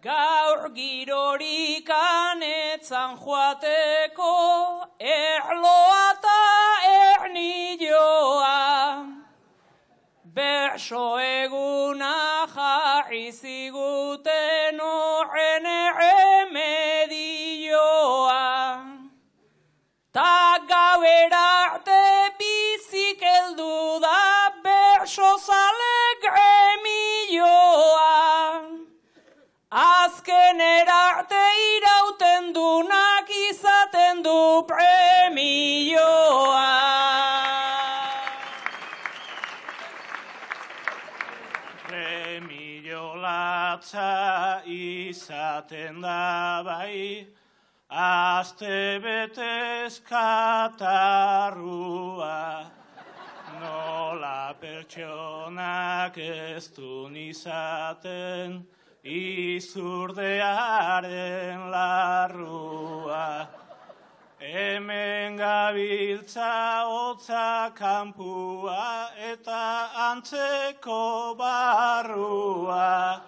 Gaur girorik anetzan joateko, erloa eta ernilloa. Berso eguna jarri ziguten horren erremedioa. Ta gauera arte bizik heldu da berso zale gremioa. Azken erarte irauten dunak izaten du premioa. Premio latza izaten da bai, aste betez katarrua. Nola pertsonak ez dun izaten, izurdearen larrua. Hemen gabiltza hotza kanpua eta antzeko barrua.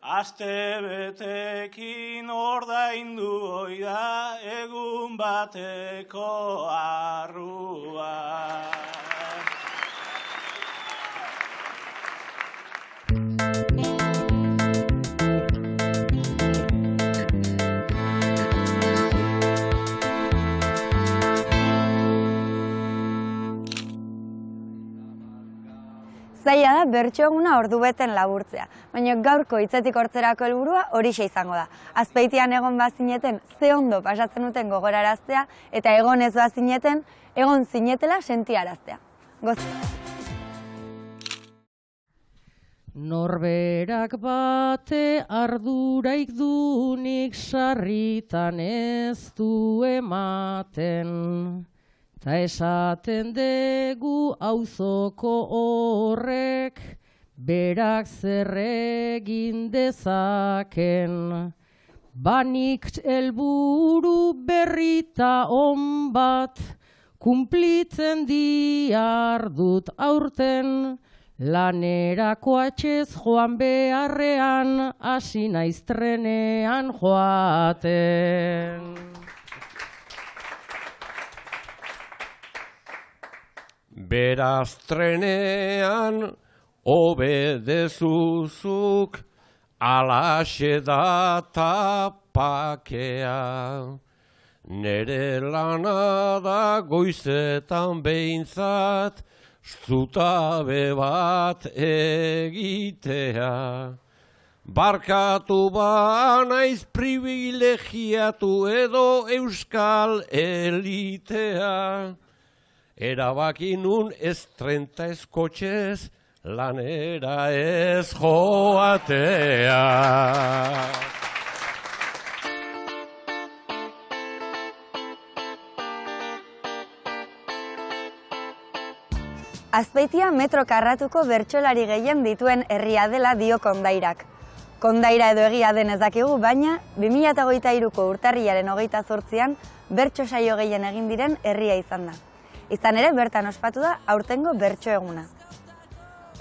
Aste betekin ordaindu oida egun bateko arrua. Zaila da bertso eguna ordubeten laburtzea, baina gaurko hitzetik hortzerako helburua horixe izango da. Azpeitian egon bazineten ze ondo pasatzen duten gogoraraztea eta egon ez bazineten egon zinetela sentiaraztea. Norberak bate arduraik dunik sarritan ez du ematen. Ta esaten degu auzoko horrek berak zer egin dezaken. Banik helburu berrita on bat kumplitzen diardut aurten. Lanerako atxez joan beharrean hasi naiz trenean joaten. Beraz trenean obedezuzuk alaxe da tapakea. Nere lana da goizetan behintzat zutabe bat egitea. Barkatu ba naiz privilegiatu edo euskal elitea. Erabaki nun ez 30 kotxez lanera ez joatea. Azpeitia metro karratuko bertsolari gehien dituen herria dela dio Kondairak. Kondaira edo egia den ez dakigu, baina 2023ko urtarrilaren 28an bertso saio gehien egin diren herria izan da. Izan ere, bertan ospatu da aurtengo bertso eguna.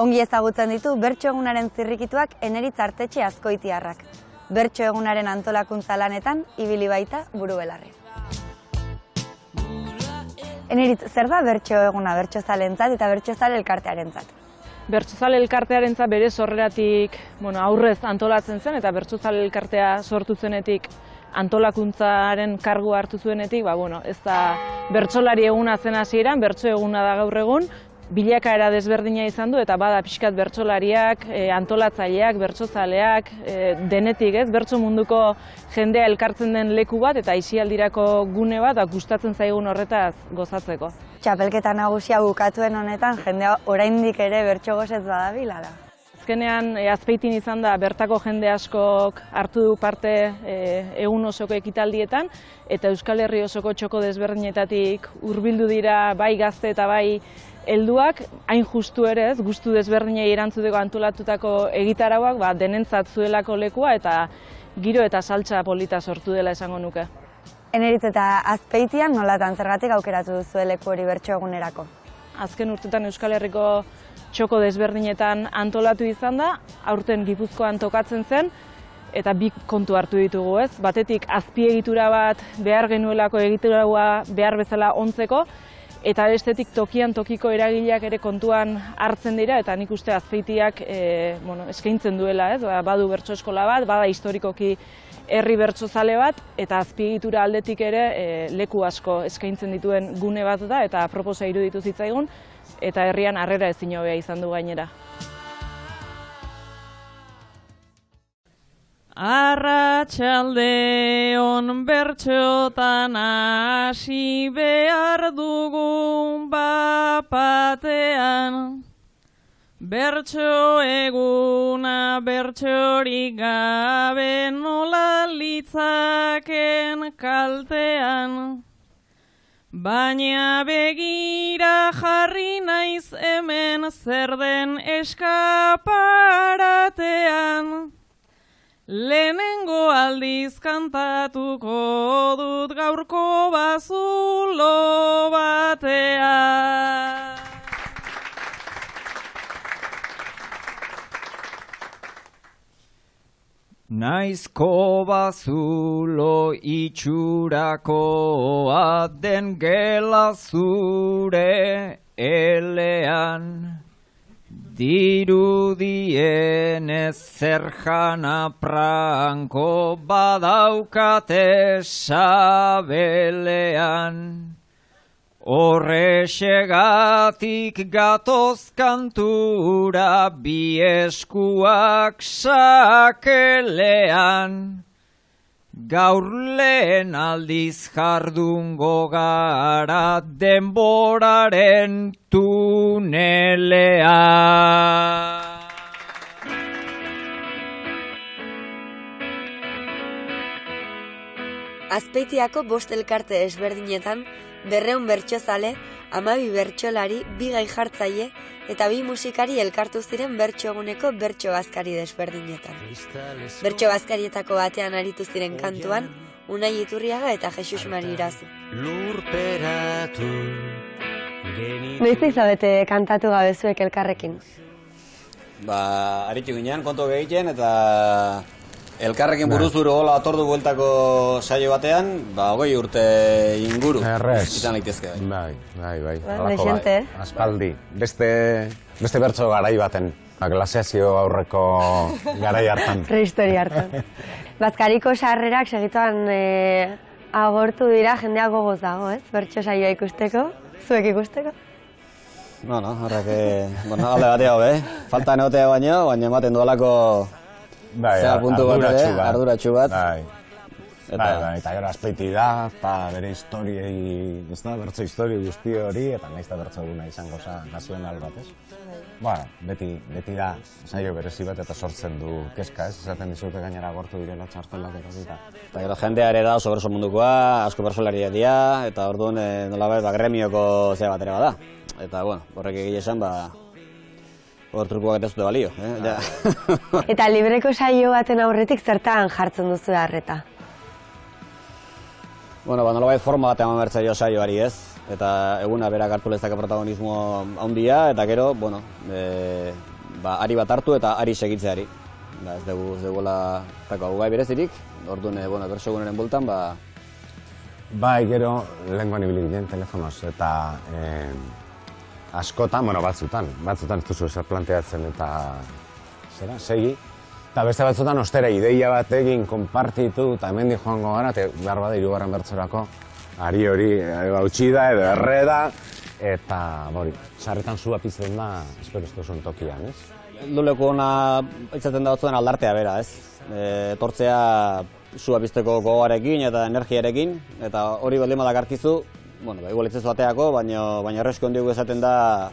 Ongi ezagutzen ditu bertso egunaren zirrikituak Eneritz Artetxe Azkoitiarrak. Bertso egunaren antolakuntza lanetan ibili baita buru-belarri. Eneritz, zer da bertso eguna bertsozalentzat eta bertsozale elkartearentzat? Bertsozale elkartearentzat bere sorreratik aurrez antolatzen zen eta bertsozale elkartea sortu zenetik antolakuntzaren kargu hartu zuenetik, ez da bertsolari eguna zen hasieran, bertso eguna da gaur egun, bilakaera desberdina izan du eta bada pixkat bertsolariak, antolatzaileak, bertsozaleak, denetik bertso munduko jendea elkartzen den leku bat eta aisialdirako gune bat gustatzen zaigun horretaz gozatzeko. Txapelketa nagusia bukatuen honetan jendea oraindik ere bertso gozez badabila da. Azkenean Azpeitin izan da bertako jende askok hartu du parte egun osoko ekitaldietan eta Euskal Herri osoko txoko desberdinetatik hurbildu dira bai gazte eta bai helduak, hain justu ere ez, gustu desberdinei erantzuteko antolatutako egitarauak denentzat zuelako lekua eta giro eta saltsa polita sortu dela esango nuke. Eneritz eta Azpeitian nolatan zergatik aukeratu duzu leku hori bertso egunerako? Azken urtetan Euskal Herriko txoko desberdinetan antolatu izan da, aurten Gipuzkoan tokatzen zen, eta bi kontu hartu ditugu, ez? Batetik azpiegitura bat behar genuelako egitura behar bezala ontzeko, eta bestetik tokian tokiko eragileak ere kontuan hartzen dira, eta nik uste Azpeitiak eskaintzen duela, ez? Badu bertso eskola bat, bada historikoki herri bertsozale bat, eta azpiegitura aldetik ere leku asko eskaintzen dituen gune bat da, eta aproposa iruditu zitzaigun, eta herrian harrera ezin hobea izan du gainera. Arratsaldeon bertxotan hasi behar dugun bapatean, bertso eguna bertsorik gabe nola litzaken kaltean, baina begira jarri naiz hemen zer den eskaparatean. Lehenengo aldiz kantatuko dut gaurko bazulo batean. Naizko bazulo itxurakoa den gela zure elean, dirudienez zerjana pranko badaukate sabelean. Horrexegatik gatoz kantura bi eskuak sakelean. Gaur lehen aldiz jardungo gara denboraren tunelean. Azpeitiako 5 elkarte ezberdinetan 200 bertsozale, 12 bertsolari, 2 gai jartzaile eta 2 musikari elkartu ziren bertso eguneko bertso bazkari desberdinetan. Bertso bazkarietako batean aritu ziren kantuan Unai Iturriaga eta Jesus Mari Irazu. Noiztik zaudete kantatu gabe zuek elkarrekin? Aritu ginean kontu egiten eta elkarrekin buruzburu hola atordu bueltako saio batean, 20 urte inguru izan litezke. Bai. Desente, Aspaldi. Beste bertso garai baten, glaziazio aurreko garai hartan. Prehistoria hartan. Bazkariko sarrerak segituan agortu dira, jendea gogoz dago, ez? Bertso saioa ikusteko, zuek ikusteko? Horrek, alde batea hobe, falta neotea baina ematen dualako arduratxu bat. Eta gero Azpeiti da, eta bere historiei, ez da, bertso historio guzti hori, eta nahiz da bertso eguna izango nazional bat, ez? Beti da, saio berezi bat eta sortzen du kezka, ez? Esaten dizute gainera gortu direla txartelak eta. Eta gero jendea ere da oso berso mundukoa, asko bersolariak dira, eta orduan nolabait gremioko zea batera bada. Eta, horrek egile esan, hor trukoak eta zute balio. Eta libreko saio baten aurretik zertan jartzen duzu harreta? Nolabait forma bat eman bertzaio saioari ez. Eta eguna berak hartu lezake protagonismo handia, eta gero, ari bat hartu eta ari segitzeari. Ez duguela hau gai berezirik, orduan berso egunaren bultan, Bai, gero, lehenkoan ibili ginen telefonoz, eta askotan, batzutan ez duzu ezer planteatzen eta segi. Eta beste batzutan ostera ideia bat egin, konpartitu eta hemendik joango gara, eta behar bada 3. bertsorako ari hori hautsi da edo erre da, eta sarretan zua pizten da, espero ez duzun tokian, ez? Luleko ona izaten da batzuan aldartea bera, ez? Etortzea zua pizteko gogoarekin eta energiarekin, eta hori baldin badak arkizu, igual itzezu bateako, baina erresko hondioko esaten da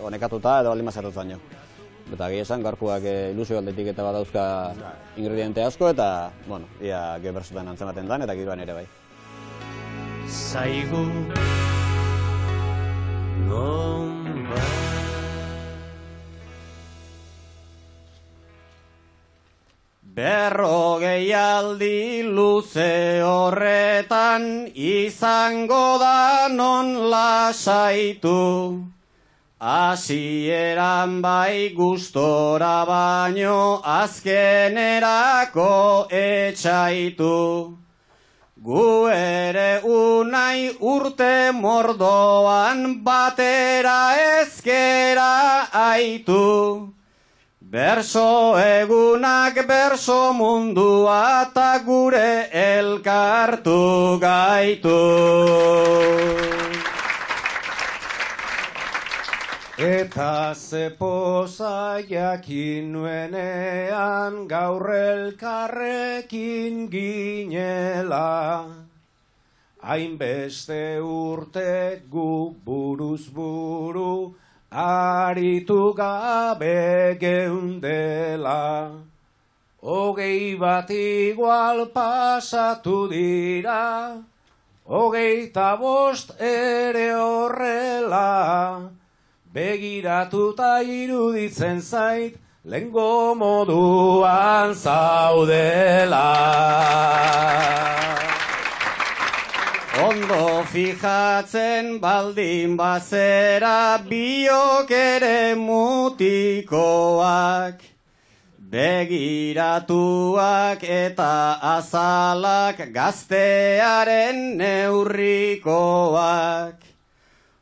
nekatuta edo baldin mazatuz baino. Eta gehi esan, gaurkoak ilusio aldetik eta bat dauzka ingrediente asko, eta, ia gebersutan antzematen dan, eta giroan ere bai. Zaigu nonba Berrogei aldi luze horretan izango da non lasaitu, Hasieran bai gustora baino azkenerako etxaitu. Gu ere unai urte mordoan batera ezkera aitu. Berso egunak berso mundua eta gure elkartu gaitu. Eta zepoza jakin nuenean gaur elkarrekin ginela. Hainbeste urte gu buruz buru aritu gabe geundela. 20 bat igual pasatu dira, 25 ere horrela. Begiratuta iruditzen zait, lehengo moduan zaudela. Ondo fijatzen baldin bazera biok ere mutikoak. Begiratuak eta azalak gaztearen neurrikoak.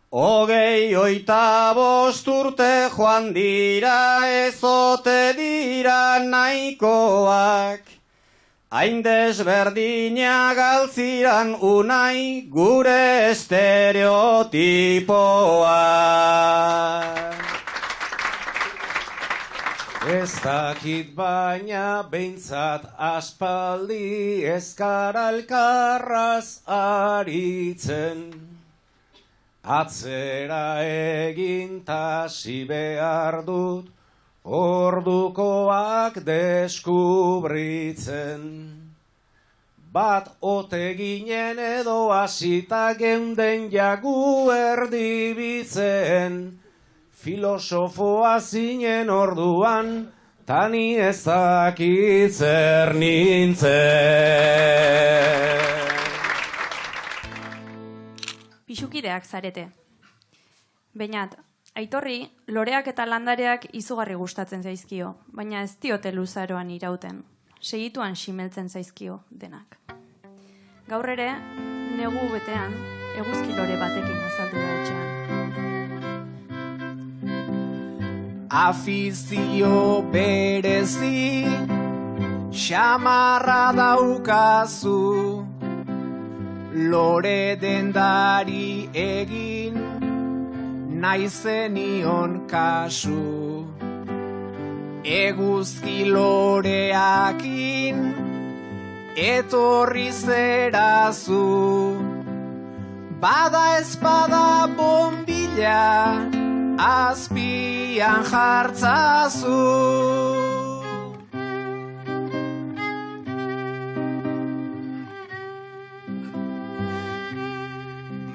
25 urte joan dira ezote dira nahikoak. Hain desberdina galtziran unai gure estereotipoak. Ez dakit baina behintzat aspaldi ezkara elkarraz aritzen. Atzera egin tasi behar dut, ordukoak deskubritzen. Bat ote ginen edo hasita geunden jagu erdibitzen. Filosofoa zinen orduan, tani ezakit zer nintzen. Pixukideak zarete. Beñat, Aitorri, loreak eta landareak izugarri gustatzen zaizkio, baina ez diote luzaroan irauten. Segituan simeltzen zaizkio denak. Gaur ere, negu betean, eguzki lore batekin azaldu da etxean. Afizio berezi, xamarra daukazu, lore dendari egin, naizenion kasu. Eguzki loreakin, etorri zerazu, bada espada bombilla, azpian jartzazu.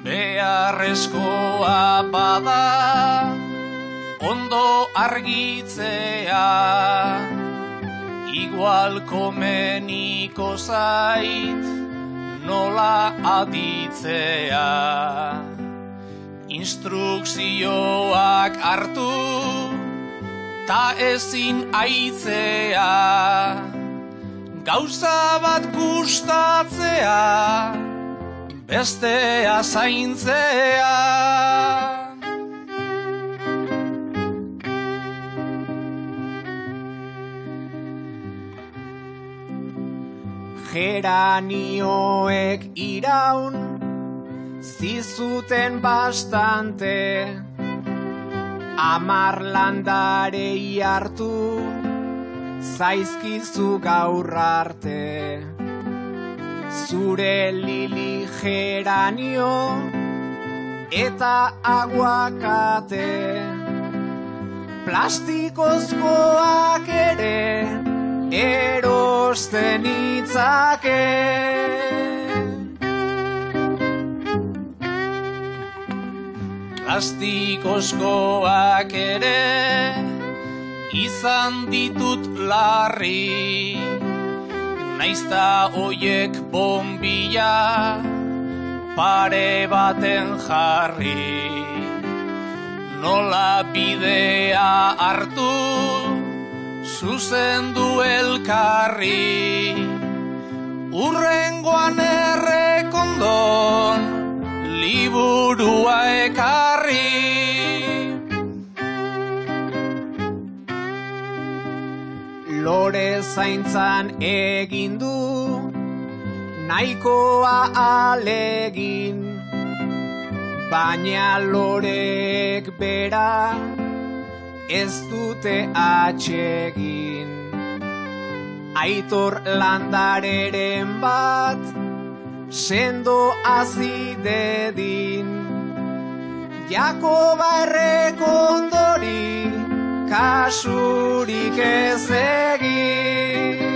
Beharrezkoa bada, ondo argitzea, igual komeniko zait, nola aditzea. Instrukzioak hartu, ta ezin aitzea, gauza bat gustatzea, bestea zaintzea. Geranioek iraun, zizuten bastante, 10 landarei hartu, zaizkizu gaur arte. Zure lili geranio eta aguakate, plastikozkoak ere erosten itzake. Plastikozkoak ere izan ditut larri, naizta oiek bombilla pare baten jarri. nola bidea hartu, zuzendu elkarri, urrengoan errekondon, liburua ekarri. Lore zaintzan egin du, nahikoa alegin, baina lorek bera ez dute atsegin. Aitor Landareren bat sendo hazi dedin, Jakoba Errekondori kasurik ez egin.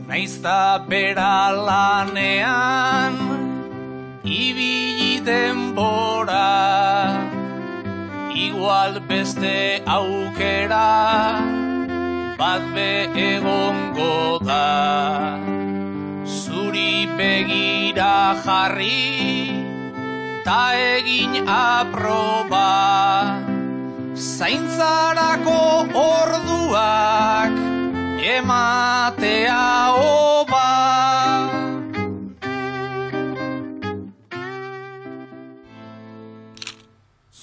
Naizta bera lanean ibili denbora, igual beste aukera bat be egongo da. Zuri begira jarri ta egin aproba, zaintzarako orduak ematea oba.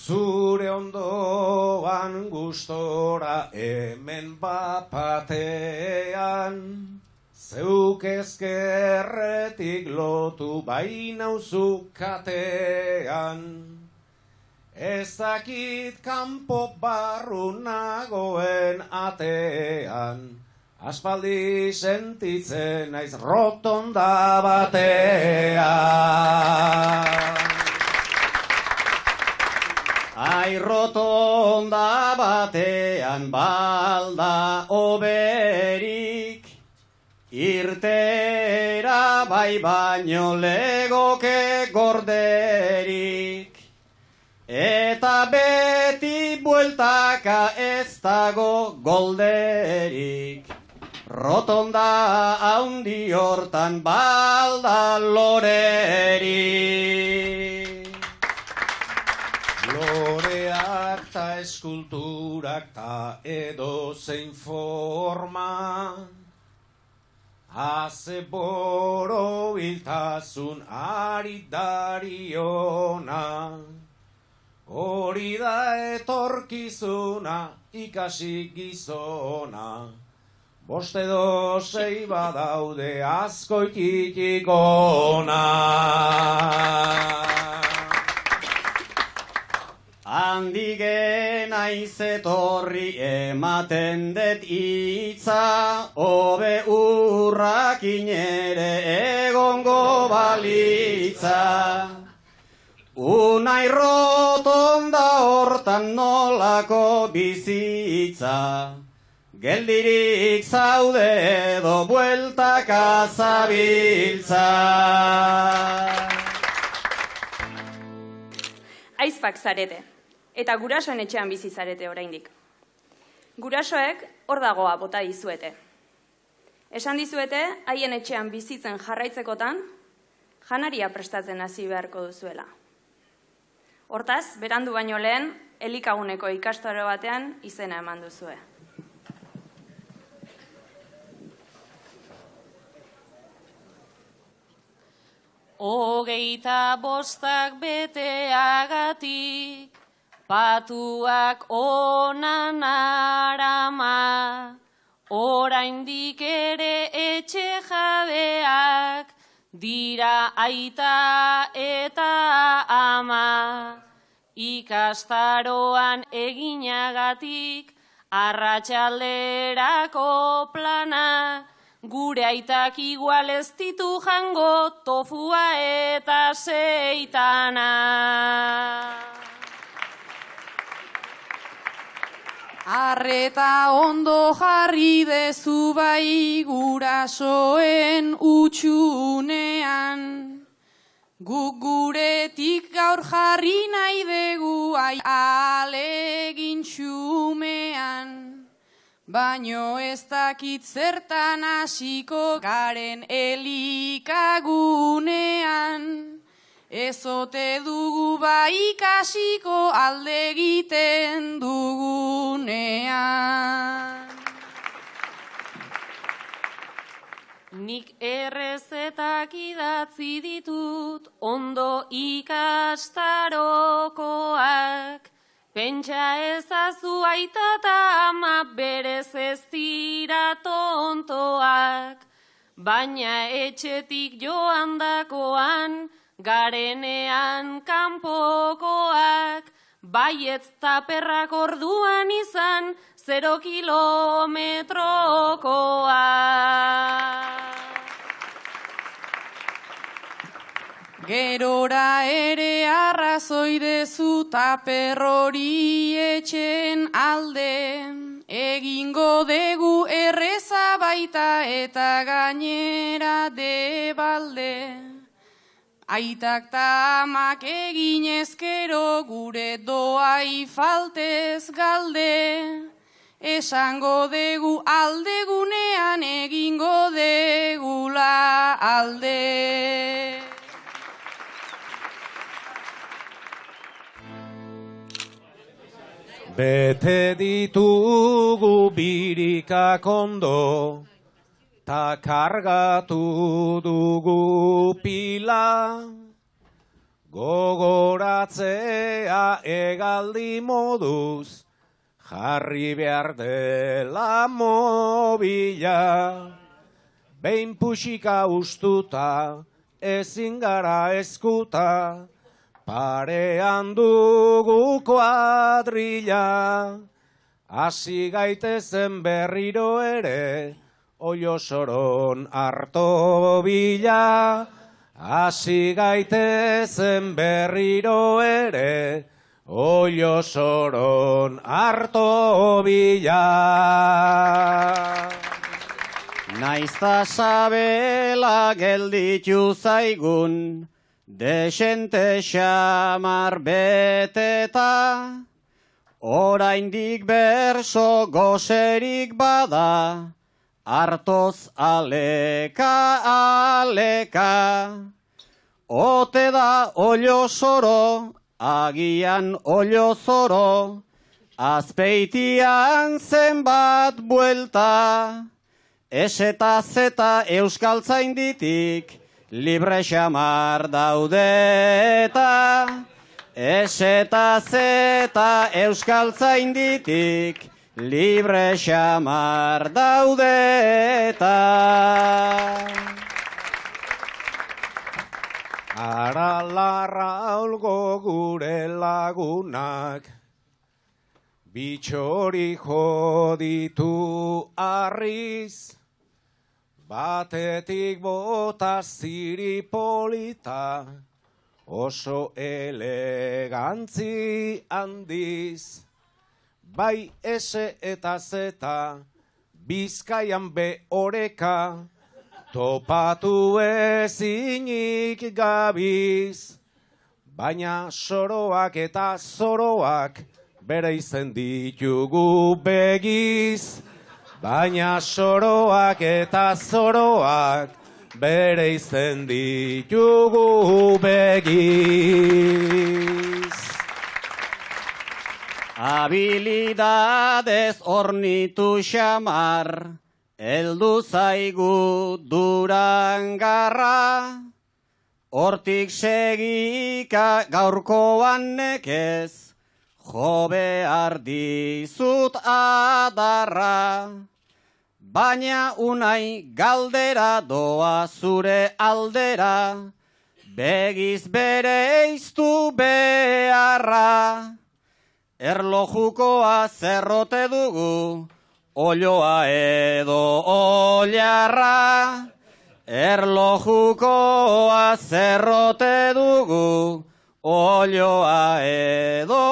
Zure ondoan gustora hemen bapatean, zeuk ezkerretik lotu bainauzu katean. Ez dakit kanpo barru nagoen atean, aspaldi sentitzen naiz rotonda batean. Ai, rotonda batean balda oberik, irtera bai baino legoke gorderik. Eta beti bueltaka ez dago golderik, rotonda haundi hortan balda lorerik. Loreak ta eskulturak ta edozein forma, haze borobiltasun ari dariona. Hori da etorkizuna ikasi gizona, bost edo sei badaude askoikitik ona. Handige naiz etorri ematen det hitza, hobe urrakin ere egongo balitza. Unai rotonda hortan nolako bizitza, geldirik zaude edo bueltaka zabiltza. Aizpak zarete, eta gurasoen etxean bizi zarete oraindik. Gurasoek hor dagoa bota dizuete. Esan dizuete, haien etxean bizitzen jarraitzekotan, janaria prestatzen hasi beharko duzuela. Hortaz, berandu baino lehen, elikaguneko ikastaro batean izena eman duzue. Hogeita bostak beteagatik, patuak onan arama, oraindik ere etxe jabeak, dira aita eta ama. Ikastaroan eginagatik, arratsalderako plana, gure aitak igual ez ditu jango tofua eta seitana. Arreta ondo jarri dezu bai gurasoen utxunean, guk guretik gaur jarri nahi dugu alegin xumean. baino ez dakit zertan hasiko garen elikagunean. Ez ote dugu ikasiko alde egiten dugunean. Nik errezetak idatzi ditut ondo ikastarokoak. Pentsa ezazu aita eta ama berez ez dira tontoak. Baina etxetik joan dakoan, garenean kanpokoak. Baietz taperrak orduan izan, 0 kilometrokoak. Gerora ere arrazoi dezu taper hori etxen alde. Egingo dugu erreza baita eta gainera debalde. Aitak ta amak egin ezkero gure doai faltez galde. Esango dugu aldegunean egingo degula alde. Bete ditugu birikak ondo, ta kargatu dugu pila. Gogoratzea egaldi moduz, jarri behar dela mobila. Behin puxika ustuta, ezin gara eskuta, parean dugu kuadrilla. Hasi gaitezen berriro ere, Oiosoron harto bila. Hasi gaitezen berriro ere, Oiosoron harto bila. Naizta sabela gelditu zaigun, desente xamar beteta, oraindik berso goserik bada, hartoz aleka aleka. Ote da Oiosoro, agian Oiosoro, azpeitian zenbat buelta, ez eta zeta euskaltzainditik, libre xamar daudeta. Ez eta zeta euskaltzainditik, libre xamar daudeta. Aralarra olgo gure lagunak, bitxori joditu arriz. Batetik bota ziripolita, oso elegantzi handiz. Bai ese eta zeta, Bizkaian be oreka, topatu ezinik gabiz. Baina soroak eta zoroak, bere izen ditugu begiz. Baina soroak eta zoroak, bere izen ditugu begiz. Habilidadez ornitu xamar, heldu zaigu Durangarra. Hortik segika gaurkoan nekez, jo behar dizut adarra. Baina unai galdera doa zure aldera, begiz bereiztu beharra. Erlojukoa zerrote dugu, olioa edo oliarra. Erlojukoa zerrote dugu, olioa edo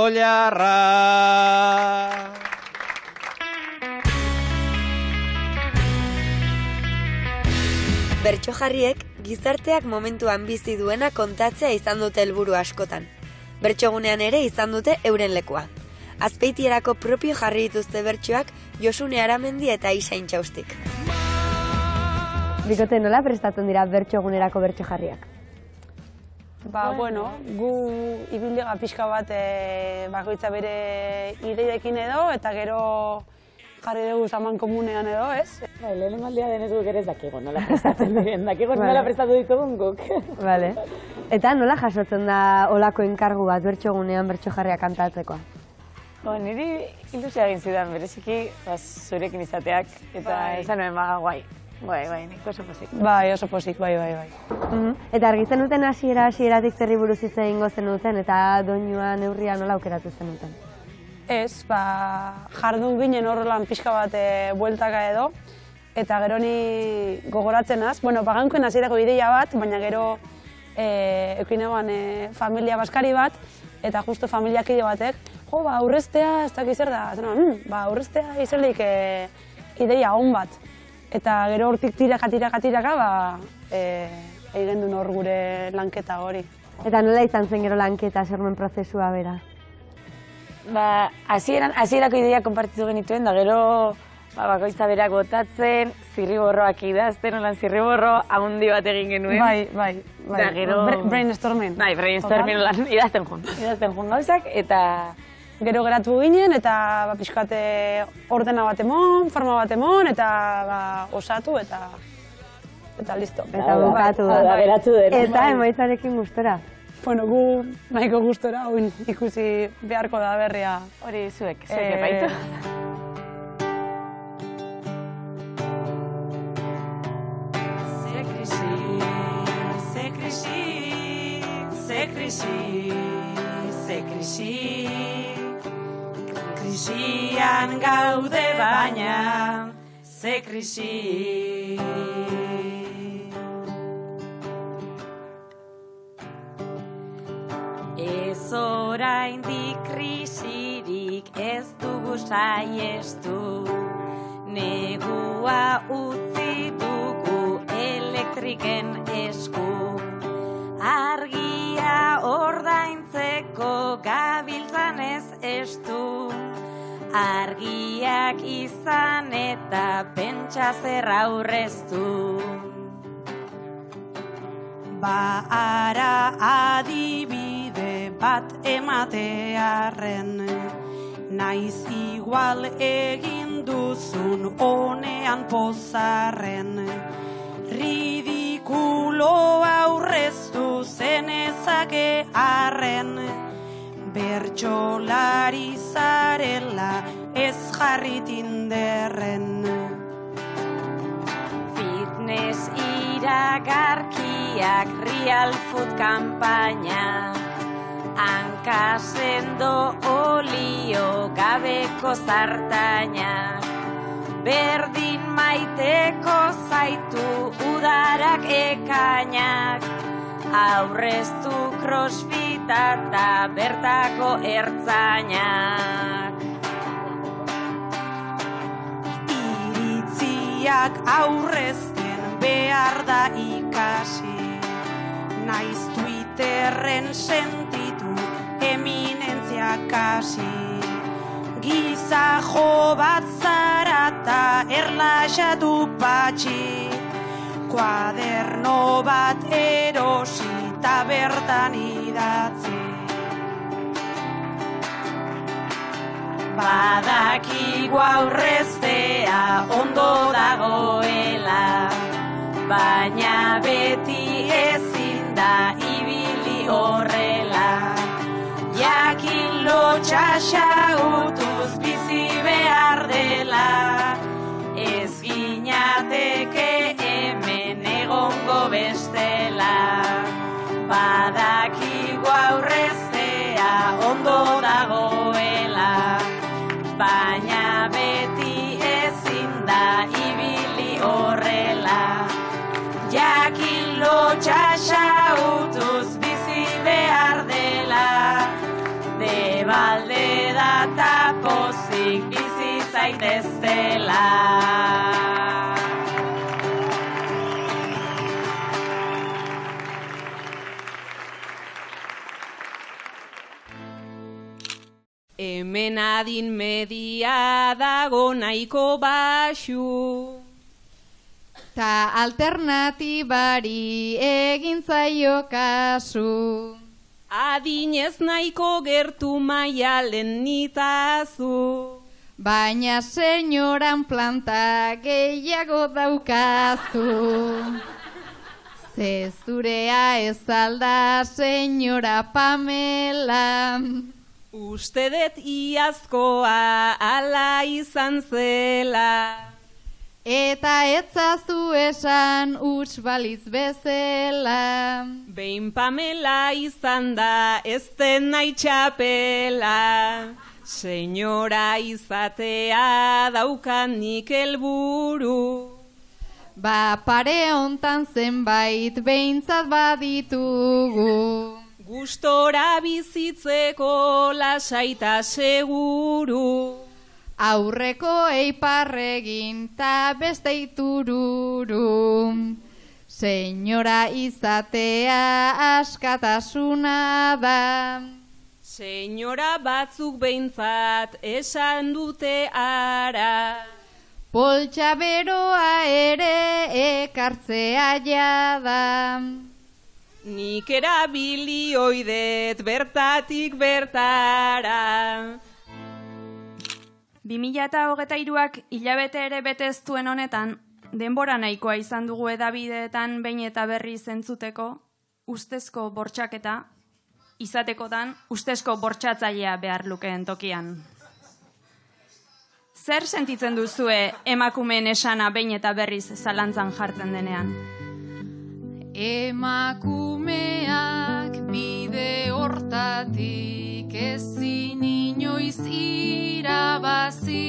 oliarra. Bertsojarriek gizarteak momentuan bizi duena kontatzea izan dute helburu askotan. Bertsogunean ere izan dute euren lekua. Azpeitierako propio jarri dituzte bertsoak Josune Aramendi eta Isa Intxaustik. Bikote, nola prestatzen dira bertso egunerako bertso jarriak? Bueno, gu ibildiga pixka bat bakoitza bere ideiekin edo, eta gero jarri dugu zaman komunean edo, ez? Lehen maldia denez guk ere ez dakigu nola prestatzen diren, dakigu nola prestatu ditugun guk. Vale. Eta nola jasotzen da olako enkargu bat bertso egunean bertso jarriak kantatzekoa? Niri ilusia egin zidan, bereziki zurekin izateak, eta esan nuen guai. Bai, nik oso pozik. Bai, oso pozik, bai. Eta argi zenuten hasieratik zerri buruz hitz egingo zenuten eta doinua neurria nola aukeratu zenuten? Ez, jardun ginen horrelan pixka bat bueltaka edo, eta gero ni gogoratzen az, bagankoen hasierako ideia bat, baina gero eukin egon familia baskari bat, eta justo familiakide batek, aurreztea ez dakiz zer da, aurreztea izelik ideia on bat. Eta gero hortik tiraka, egin duen hor gure lanketa hori. Eta nola izan zen gero lanketa, sormen prozesua bera? Hasierako ideia konpartitu genituen, da gero bakoitza berak botatzen, zirriborroak idazten, olan zirriborro handi bat egin genuen. Bai. Da gero... Brainstorming. Bai, brainstorming idazten jun gauzak, eta... Gero geratu ginen, eta pixkate ordena bat emon, forma bat emon, eta osatu, eta listo. Eta bukatu da. Geratu den. Eta emaitzarekin gustora? Bueno, gu nahiko gustora, ikusi beharko da berria. Hori zuek epaitu. Ze krisi, krisian gaude baina, ze krisi. Ez oraindik krisirik ez dugu saiestu, negua utzi dugu elektriken esku. Argia ordaintzeko gabiltzan ez estu, argiak izan eta pentsa zer aurreztu. Ara adibide bat ematearren, naiz igual egin duzun honean pozarren. Ridikulo aurreztu zenezake arren, bertsolari zarela ez jarri Tinderren. Fitness iragarkiak, real food kanpaina, hankasendo olio gabeko zartaina. Berdin maiteko zaitu udarak ekainak, aurreztu crossfita eta bertako ertzainak. Iritziak aurrezten behar da ikasi, naiz Twitterren sentitu eminentzia kasi. Giza jo bat zara eta erlaxatu patxi, kuaderno bat erosi eta bertan idatzi. Badakigu aurreztea ondo dagoela, baina beti ezin da ibili horrela. Jakin lotxaxautuz bizi behar dela, ez ginateke hemen egongo bestela. Badakigu aurreztea ondo dagoela, baina beti ezin da ibili horrela. Jakin lotxaxautuz bizi behar dela, de balde da eta pozik. hemen adin media dago nahiko baxu. Ta alternatibari egin zaio kasu. Adinez nahiko gertu maialen nitazu. Baina senyoran planta gehiago daukazu. Ze zurea ez alda, senyora Pamela. Uste dut iazkoa ala izan zela. Eta etzazu esan huts balitz bezala. Behin Pamela izan da ez den nahi txapela. Senyora izatea daukanik helburu. Ba pare hontan zenbait behintzat baditugu. Gustora bizitzeko lasaita seguru. Aurreko eiparregin ta beste itururu. Senyora izatea askatasuna da. Senyora batzuk behintzat esan dute ara. Poltsa beroa ere ekartzea jada. Nik erabili oidet bertatik bertara. 2023ak hilabete ere bete ez duen honetan, denbora nahikoa izan dugu hedabideetan behin eta berriz entzuteko, ustezko bortxaketa, izatekotan ustezko bortxatzailea behar lukeen tokian. Zer sentitzen duzue emakumeen esana behin eta berriz zalantzan jartzen denean? Emakumeak bide hortatik ezin inoiz irabazi,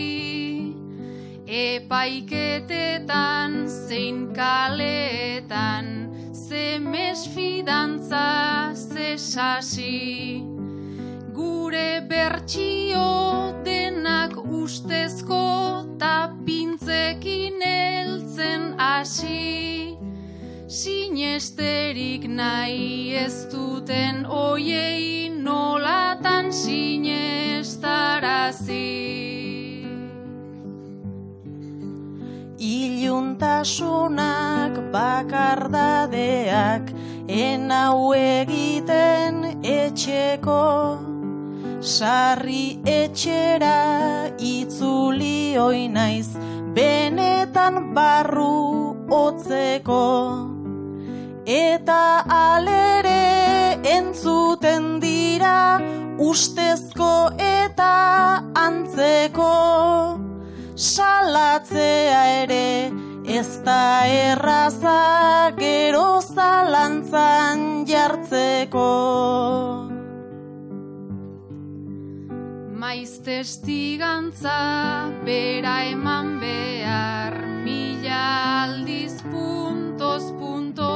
epaiketetan zein kaleetan, ze mesfidantza, ze sasi. Gure bertsio denak ustezko ta pintzekin heltzen hasi. Sinesterik nahi ez duten oiei nolatan sinestarazi. Iluntasunak bakardadeak enau egiten etxeko. Sarri etxera itzuli oi naiz benetan barru hotzeko. Eta alere entzuten dira ustezko eta antzeko. Salatzea ere ez da erraza gero zalantzan jartzeko. Maiz testigantza bera eman behar, mila aldiz puntoz punto.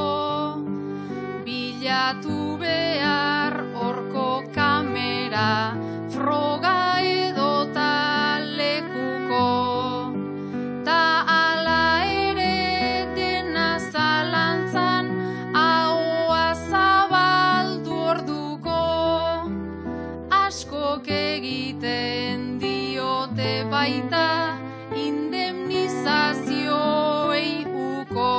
Bilatu behar horko kamera, froga edota lekuko. Ta ala ere dena zalantzan, ahoa zabaldu orduko. Askok egiten diote baita indemnizazioei uko.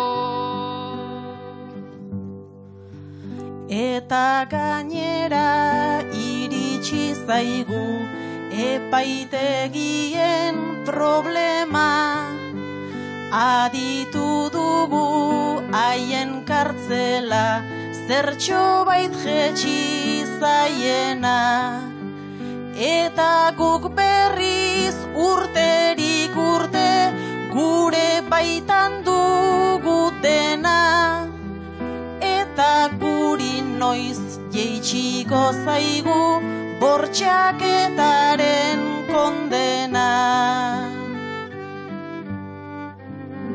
Eta gainera iritsi zaigu epaitegien problema. Aditu dugu haien kartzela zertxo bait jetxi zaiena. Eta guk berriz urterik urte gure baitan dugu dena. Eta guri noiz jeitsiko zaigu bortxaketaren kondena.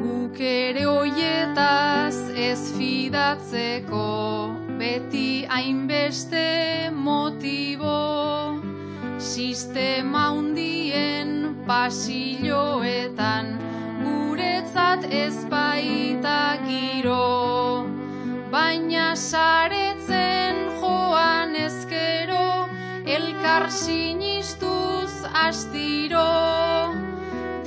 Guk ere hoietaz ez fidatzeko, beti hainbeste motibo. Sistema hundien pasilloetan, guretzat ez baita giro. Baina saretzen joan ezkero, elkar sinistuz astiro,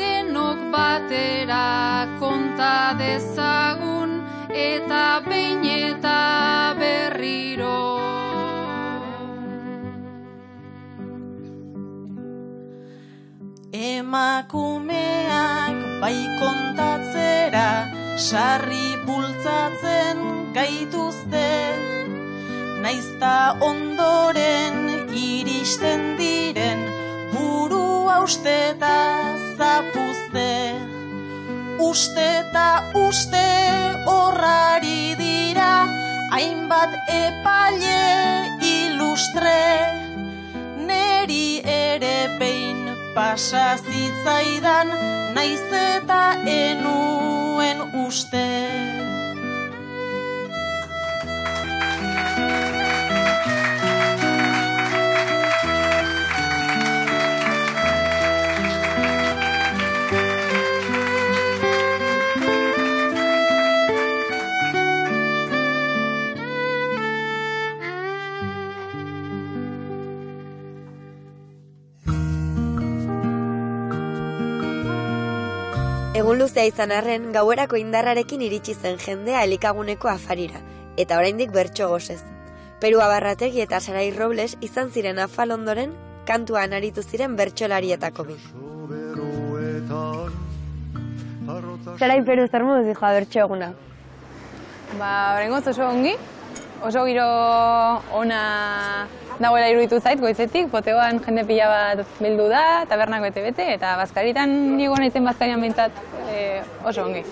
denok batera konta dezagun, eta behin eta berriro. Emakumeak bai kontatzera, sarri bultzatzen gaituzte, naizta ondoren iristen diren burua uste eta zapuzte. Uste eta uste horrari dira, hainbat epaile ilustre, neri ere behin pasa zitzaidan, naiz eta enuen uste. Egun luzea izan arren, gauerako indarrarekin iritsi zen jendea elikaguneko afarira, eta oraindik bertso gozez. Peru Abarrategi eta Sarai Robles izan ziren afal ondoren, kantuan aritu ziren bertsolarietako bi. Sarai, Peru, zer moduz dijoa bertso eguna? Oraingoz oso ongi, oso giro ona dagoela iruditu zait goizetik, poteoan jende pila bat bildu da, tabernak bete-bete, eta bazkaritan nigo naizen bazkarian behintzat oso ongi,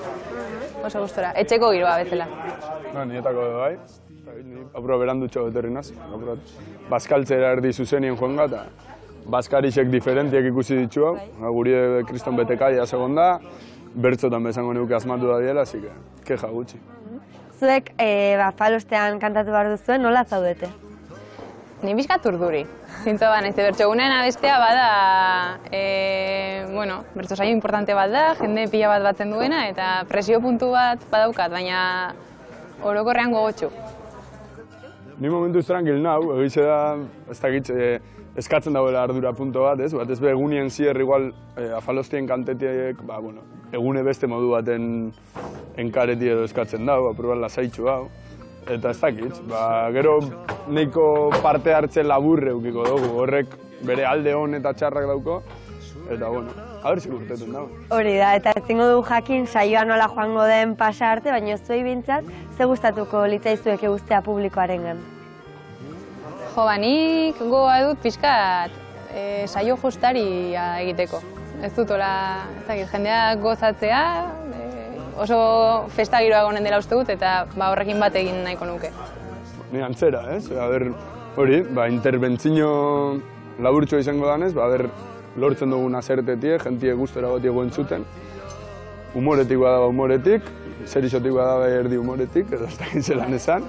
oso gustora, etxeko giroa bezala. Nietako edo bai, apura berandutxo etorri naz, bazkaltzera erdi zuzenien joan eta bazkarixek diferentiek ikusi ditu hau, guri kriston betekaia segon da, bertzotan bezango neuke asmatu da diela, así que, keja gutxi. Zuek falostean kantatu behar duzuen, nola zaudete? Ni bizkat urduri. Zintzo ba, naiz bertsogunean abestea bada, bertso saio importante bat da, jende pila bat batzen duena, eta presio puntu bat badaukat, baina orokorrean gogotxu. Ni momentuz tranquil nau, egize da, ez dakit, eskatzen dagoela ardura punto bat, ez? Bat ez be egunien zier igual afalostien kantetiek, egune beste modu baten enkareti edo eskatzen dago, aproban lasaitxu hau. Eta ez dakit, gero nahiko parte hartze laburre eukiko dugu, horrek bere alde hon eta txarrak dauko, eta haber zik urtetun dago. Hori da, eta ezingo dugu jakin saioa nola joango den pasa arte, baina zuei bintzat, ze gustatuko litzaizuek eguztea publikoarengan? Nik gogoa dut pixkat saio justaria egiteko. Ez dut hola, ez dakit, jendeak gozatzea, oso festa giroa egonen dela uste dut, eta horrekin bat egin nahiko nuke. Ni antzera, ez? Hori, interbentzino laburtxo izango danez, lortzen dugun azertetie, jentie gustora bat egoen zuten. Humoretik badaba humoretik, zerizotik badaba erdi humoretik, edo ez dakit zelan esan.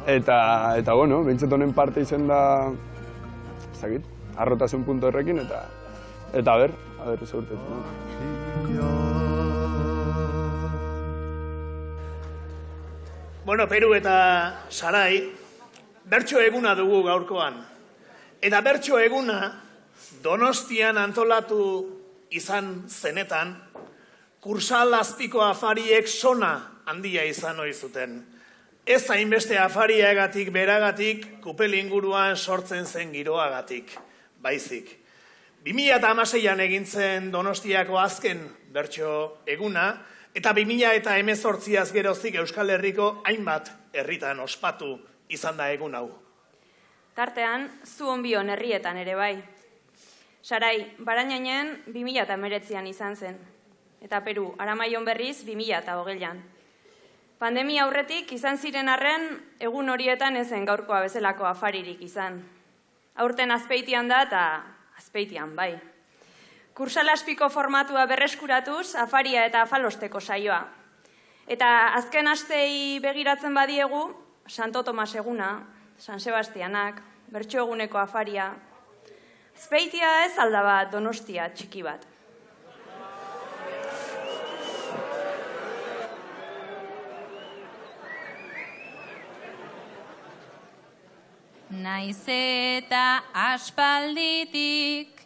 Eta behintzat honen parte izan da, ez dakit, arrotasun punto horrekin, eta aber zeurtetzen. Peru eta Sarai, bertso eguna dugu gaurkoan. Eta bertso eguna Donostian antolatu izan zenetan, Kursal azpiko afariek sona handia izan ohi zuten. Ez hainbeste afariagatik beragatik, kupel inguruan sortzen zen giroagatik, baizik. 2016an egin zen Donostiako azken bertso eguna, eta 2018az geroztik Euskal Herriko hainbat herritan ospatu izan da egun hau. Tartean, Zuonbion herrietan ere bai. Sarai, Barainainen 2019an izan zen. Eta Peru, Aramaion berriz 2020an. Pandemia aurretik izan ziren arren, egun horietan ezen gaurkoa bezalako afaririk izan. Aurten Azpeitian da eta Azpeitian bai. Kursal azpiko formatua berreskuratuz, afaria eta afalosteko saioa. Eta azken astei begiratzen badiegu, Santo Tomas eguna, San Sebastianak, bertso eguneko afaria. Azpeitia ez alda bat, Donostia txiki bat. Naiz eta aspalditik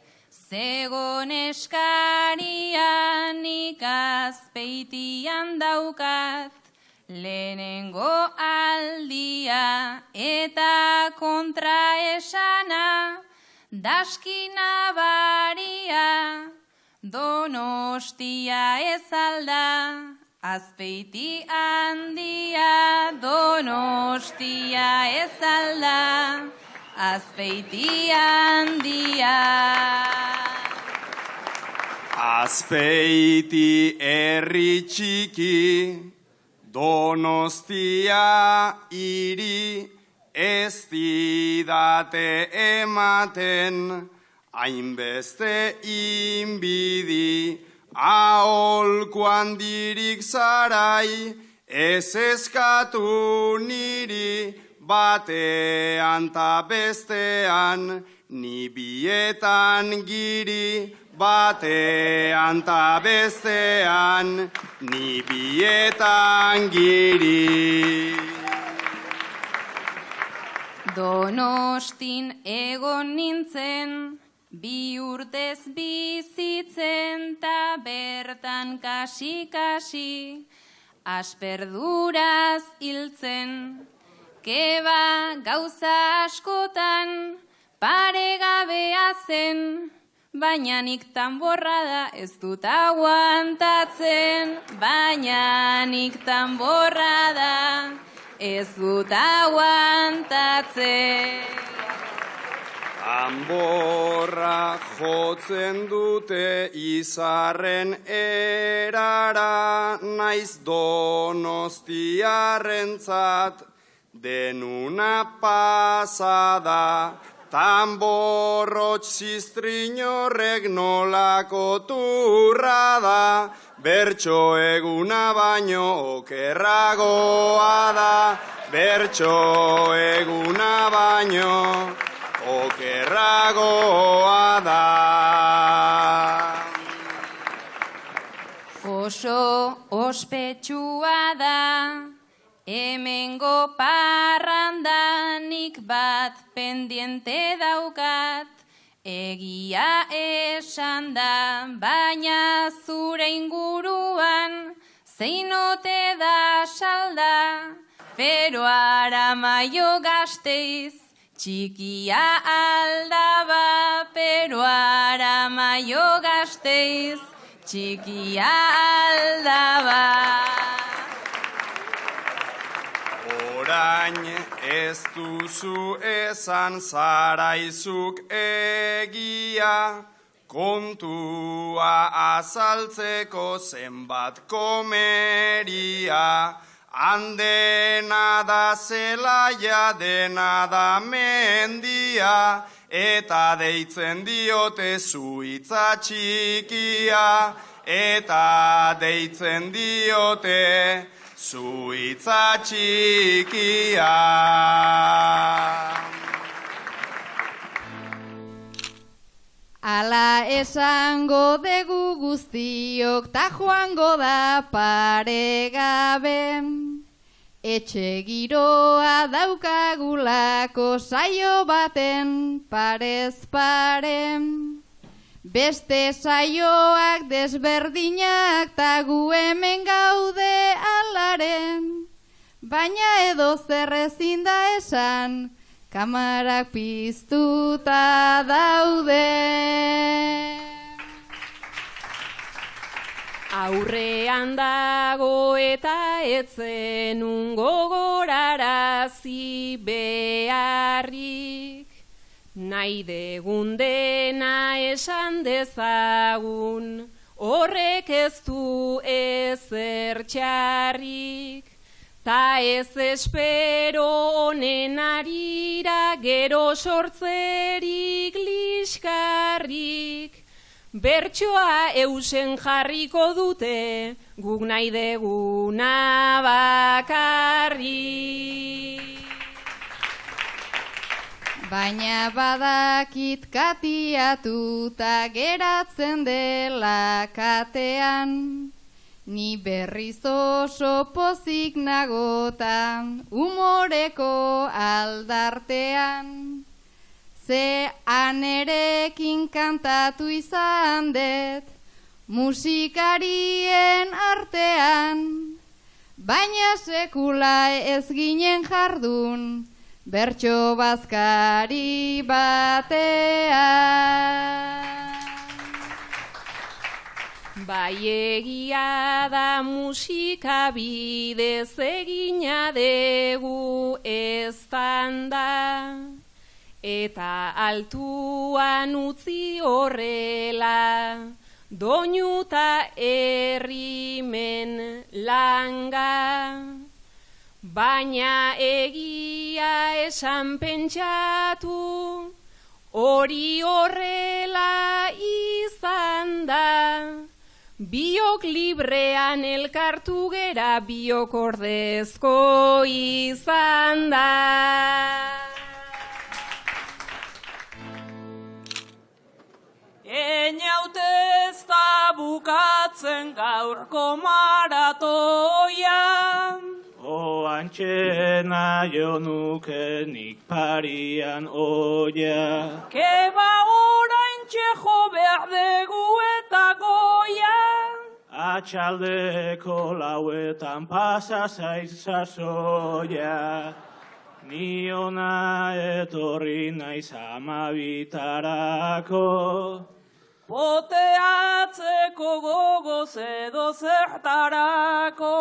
Zegon eskarian ikazpeitian daukat, lehenengo aldia eta kontraesana, daskina baria, Donostia ez alda, Azpeiti handia, Donostia ez alda, Azpeiti handia. Azpeiti herri txiki, Donostia hiri, ez didate ematen, hainbeste inbidi, aholku handirik zarai, ez eskatu niri, batean ta bestean, ni bietan giri, batean ta bestean, ni bietan giri. Donostin egon nintzen, 2 urtez bizitzen, ta bertan kasi-kasi, asperduraz hiltzen. Keba gauza askotan, paregabea zen, baina nik tanborra da ez dut aguantatzen, baina nik tanborra da ez dut aguantatzen. Tanborra jotzen dute izarren erara, naiz Donostiarrentzat denuna pasada. Tanborrotx ziztrinorrek nolako turra da, bertso eguna baino okerragoa da, bertso eguna baino okerragoa da. Oso ospetsua da, hemengo parrandanik bat pendiente daukat, egia esan da, baina zure inguruan zeinote da salda, pero Aramaio Gasteiz txikia aldaba, pero Aramaio Gasteiz txikia aldaba. Orain ez duzu esan zaraizuk egia, kontua azaltzeko zenbat komeria, handena da zelaia, dena da mendia, eta deitzen diote zuitza txikia, eta deitzen diote zuitza txikia. Ala esango degu guztiok ta joango da paregabe. Etxe giroa daukagulako saio baten parez pare. Beste saioak desberdinak ta gu hemen gaude alaren. Baina edo zer ezin da esan, kamarak piztuta daude. Aurrean dago eta etzenun gogorarazi beharrik, nahi degun dena esan dezagun, horrek ez du ezer txarrik. Ta ez espero honen arira gero sortzerik liskarrik. Bertsoa eusen jarriko dute guk nahi deguna bakarrik. Baina badakit katiatuta geratzen dela katean, ni berriz oso pozik nagotan umoreko aldartean. ze anerekin kantatu izan dut, musikarien artean, baina sekula ez ginen jardun, bertso bazkari batean. Bai egia da musika bidez egina degu eztanda, eta altuan utzi horrela, doinu ta errimen langa. Baina egia esan pentsatu, hori horrela izan da. Biok librean elkartu gera, biok ordezko izan da. Einaute ez da bukatzen gaurko maratoia. Oantxena jo nukenik parian oia. Keba oraintxe jo behar dugu eta goia. Atxaldeko lauetan pasa zaiz sasoia. Ni ona etorri naiz amabitarako. Poteatzeko gogoz edo zertarako.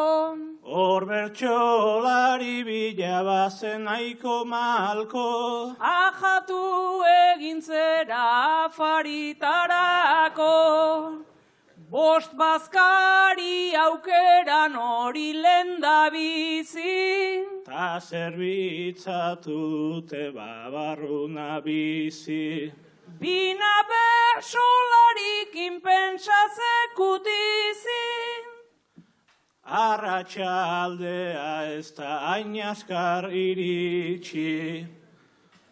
Hor bertsolari bila bazen nahiko malko. Ajatu egin zera afaritarako. Bost bazkari aukeran hori lenda bizi. Ta zerbitzatute babarruna bizi. Bina bersolarikin pentsa zekutizi. Arratxaldea ez da hain azkar iritsi.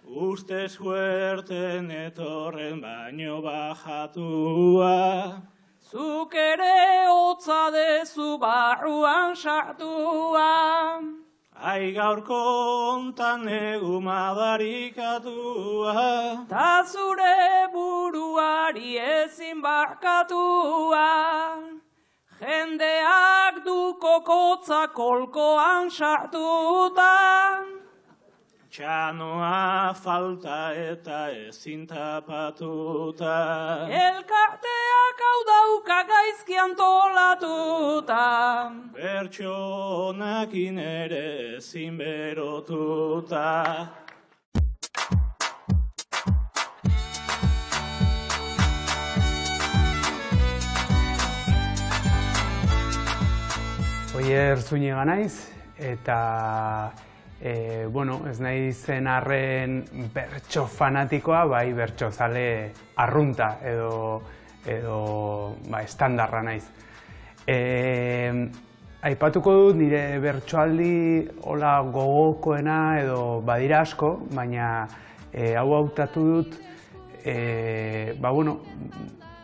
Ustez huerten etorren baino bajatua. Zuk ere hotza dezu barruan sartua. Ai gaurko ontan egu madarikatua. Ta zure buruari ezin barkatua. Jendeak du kokotza kolkoan sartuta. Txanoa falta eta ezin tapatuta. Elkarteak hau dauka gaizki antolatuta. Bertso honakin ere ezin berotuta. Oier Zúñiga naiz, eta ez nahi zen arren bertso fanatikoa, bai bertso zale arrunta edo estandarra naiz. Aipatuko dut nire bertsoaldi hola gogokoena edo badira asko, baina hau hautatu dut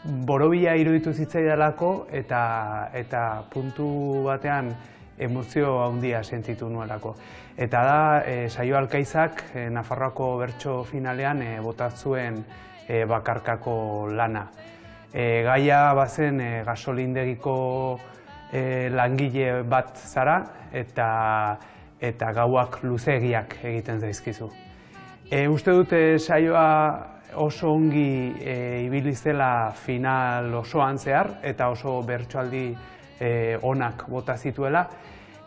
borobila iruditu zitzaidalako eta puntu batean emozio handia sentitu nuelako. Eta da, Saio Alkaizak Nafarroako bertso finalean botatzuen bakarkako lana. Gaia bazen gasolindegiko langile bat zara eta gauak luzegiak egiten zaizkizu. Uste dute saioa oso ongi ibili zela final osoan zehar eta oso bertsoaldi onak bota zituela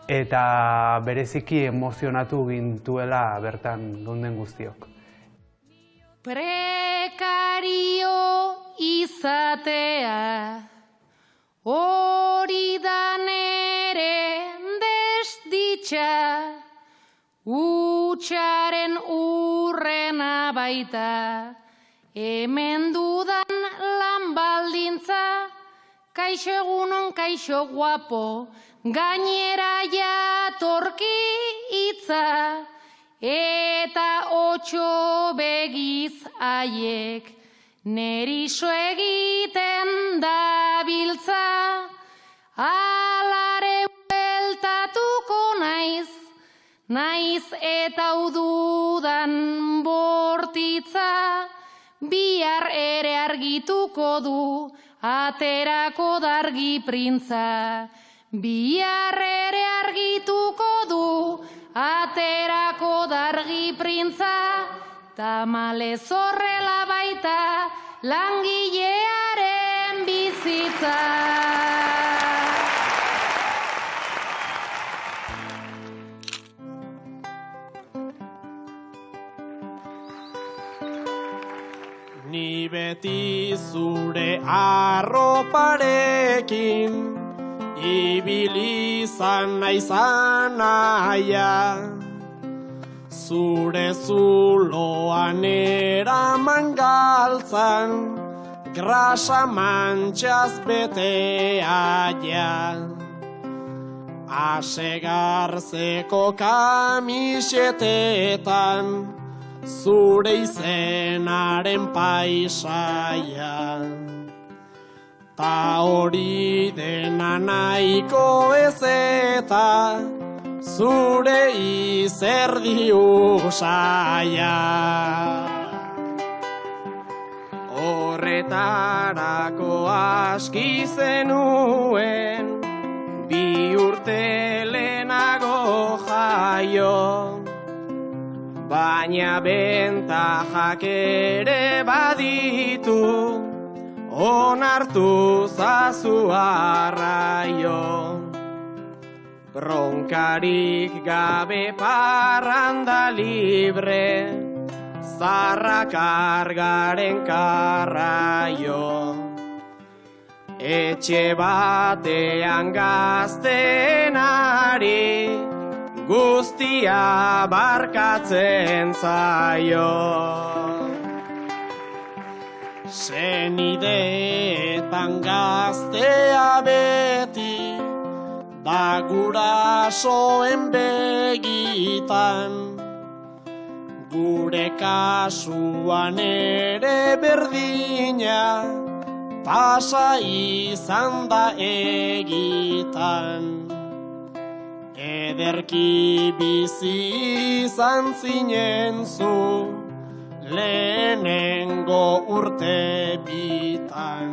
eta bereziki emozionatu gintuela bertan geunden guztiok. Prekario izatea hori da nere desditxa, hutsaren urrena baita, hemen dudan lan baldintza, kaixo egunon, kaixo guapo, gainera jatorki hitza, eta 8 begiz haiek, neriso egiten dabiltza, alare bueltatuko naiz, naiz eta ududan bortitza, bihar ere argituko du, aterako dargi printza. Bihar ere argituko du, aterako dargi printza, tamalez horrela baita langilearen bizitza. Ni beti zure arroparekin ibili izan naizan naia, zure zuloan eraman galtzan, grasa mantxaz betea ja. Asegarzeko kamisetetan, zure izenaren paisaia. Ta hori dena nahiko ez eta zure izerdi usaia. Horretarako aski zenuen, bi urte lehenago jaio, baina bentajak ere baditu, onartu zazu arraio. Bronkarik gabe parranda libre, zarra kargaren karraio. Etxe batean gaztenari, guztia barkatzen zaio. Senideetan gaztea beti, da gurasoen begitan, gure kasuan ere berdina, pasa izan da egitan. Ederki bizi izan zinen zu, lehenengo urte bitan.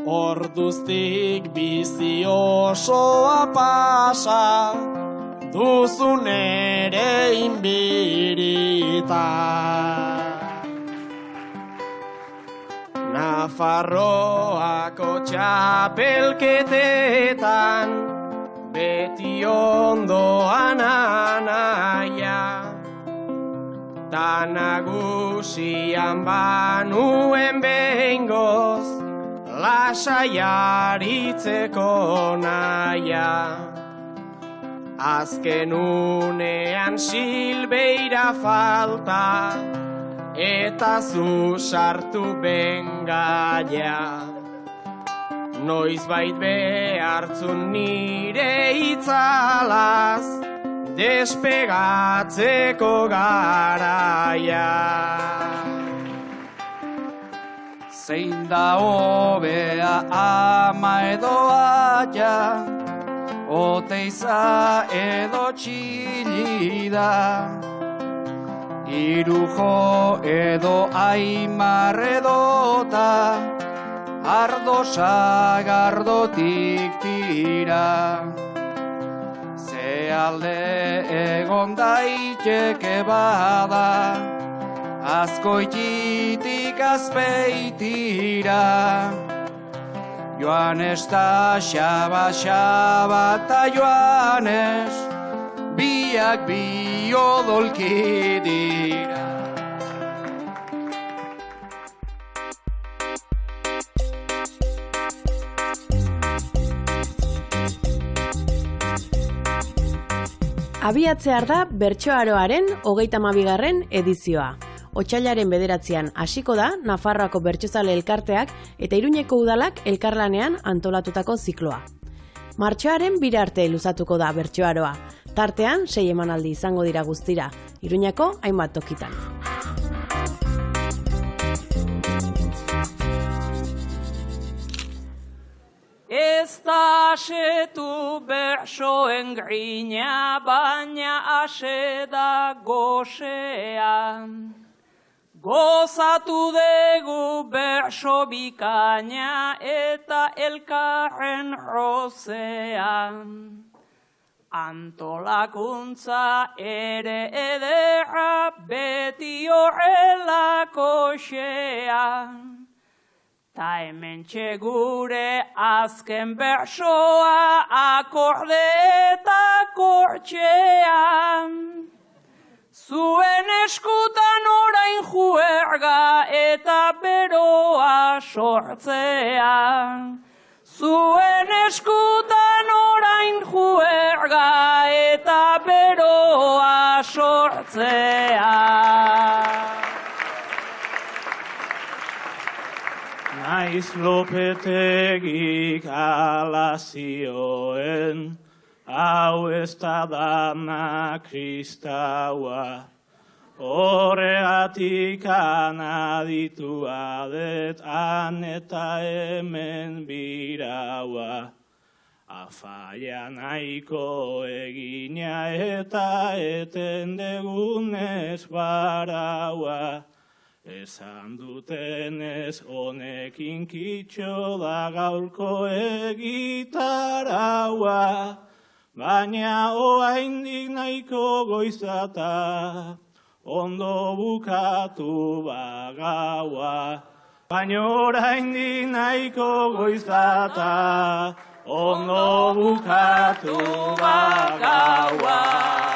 Orduztik bizi osoa pasa, duzun ere inbirita. Nafarroako txapelketetan, beti ondoan anaia. Ta nagusian banuen behingoz, lasai aritzeko naia. Azken unean silbeira falta, eta zu sartu bengaia. Noizbait behartzun nire itzalaz, despegatzeko garaia. Zein da hobea ama edo aia, oteiza edo txilida, irujo edo aimar edota, ardo sagardotik tira. Ze alde egon daiteke bada, azkoititik azpeitira. Joanes ta xaba, xaba ta Joanes, biak bi odolki dira. Abiatzear da Bertsoaroaren 32. edizioa. Otsailaren 9 hasiko da Nafarroako Bertsozale Elkarteak eta Iruñeko Udalak elkarlanean antolatutako zikloa. Martxoaren 2 arte luzatuko da Bertsoaroa. Tartean 6 emanaldi izango dira guztira, Iruñako hainbat tokitan. Ez Ez da asetu bersoen grina, baina ase da gosean. Gozatu dugu berso bikaina eta elkarren rozean. Antolakuntza ere ederra beti horrelako xean. Ta hemen txegure azken bersoa akorde eta kortxean. Zuen eskutan orain juerga eta beroa sortzea. Zuen eskutan orain juerga eta beroa sortzea. Naiz Lopetegik ala zioen, hau ez da dana kristaua, horregatik anaditua det han eta hemen biraua. Afaia nahiko egina eta eten degunez baraua. Esan dutenez honekin kitxo da gaurko egitaraua. Baina oraindik nahiko goizata, ondo bukatu bagaua. Baina oraindik nahiko goizata, ondo bukatu bagaua.